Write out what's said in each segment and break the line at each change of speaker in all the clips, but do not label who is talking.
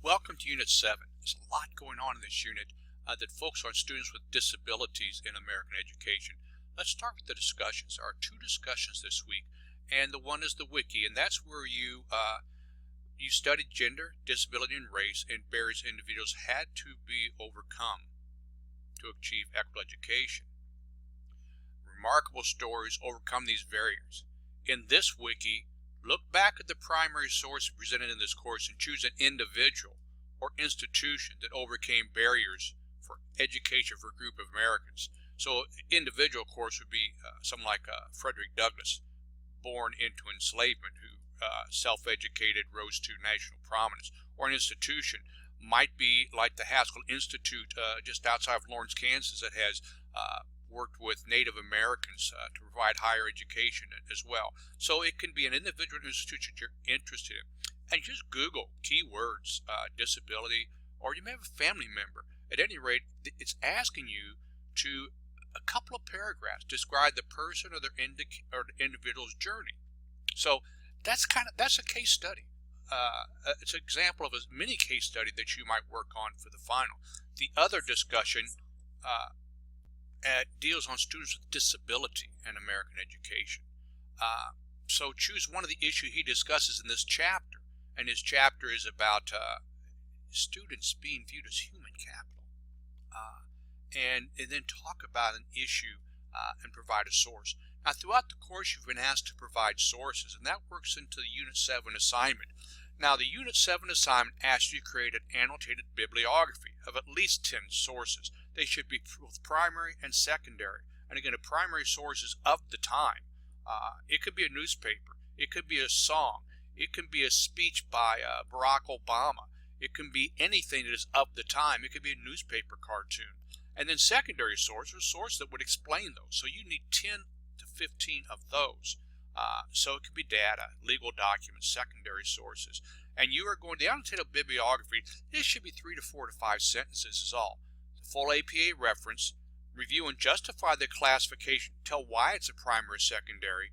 Welcome to Unit 7. There's a lot going on in this unit that focuses on students with disabilities in American education. Let's start with the discussions. There are two discussions this week, and the one is the wiki, and that's where you studied gender, disability, and race, and barriers individuals had to be overcome to achieve equitable education. Remarkable stories overcome these barriers. In this wiki, look back at the primary source presented in this course and choose an individual or institution that overcame barriers for education for a group of Americans. So individual, of course, would be someone like Frederick Douglass, born into enslavement, who self-educated, rose to national prominence. Or an institution might be like the Haskell Institute just outside of Lawrence, Kansas, that has worked with Native Americans to provide higher education as well. So it can be an individual institution that you're interested in. And just Google keywords, disability, or you may have a family member. At any rate, it's asking you to, a couple of paragraphs, describe the person or the individual's journey. So that's a case study. It's an example of a mini case study that you might work on for the final. The other discussion deals on students with disability in American education. So choose one of the issues he discusses in this chapter, and his chapter is about students being viewed as human capital, and then talk about an issue and provide a source. Now, throughout the course, you've been asked to provide sources, and that works into the Unit 7 assignment. Now, the Unit 7 assignment asks you to create an annotated bibliography of at least 10 sources. They should be both primary and secondary. And again, a primary source is of the time. It could be a newspaper. It could be a song. It can be a speech by Barack Obama. It can be anything that is of the time. It could be a newspaper cartoon. And then secondary sources are sources that would explain those. So you need 10 to 15 of those. So it could be data, legal documents, secondary sources. And you are going to the annotated bibliography. This should be 3 to 4 to 5 sentences is all. The full APA reference, review and justify the classification, tell why it's a primary or secondary,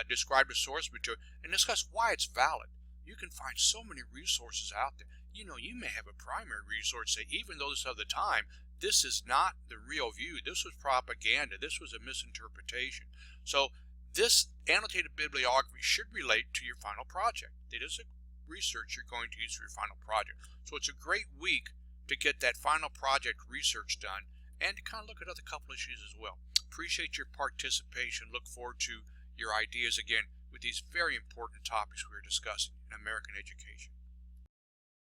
describe the source material, and discuss why it's valid. You can find so many resources out there. You know, you may have a primary resource say, even though this is of the time, this is not the real view. This was propaganda. This was a misinterpretation. So this annotated bibliography should relate to your final project. It is a research you're going to use for your final project. So it's a great week to get that final project research done and to kind of look at other couple issues as well. Appreciate your participation. Look forward to your ideas again with these very important topics we are discussing in American education.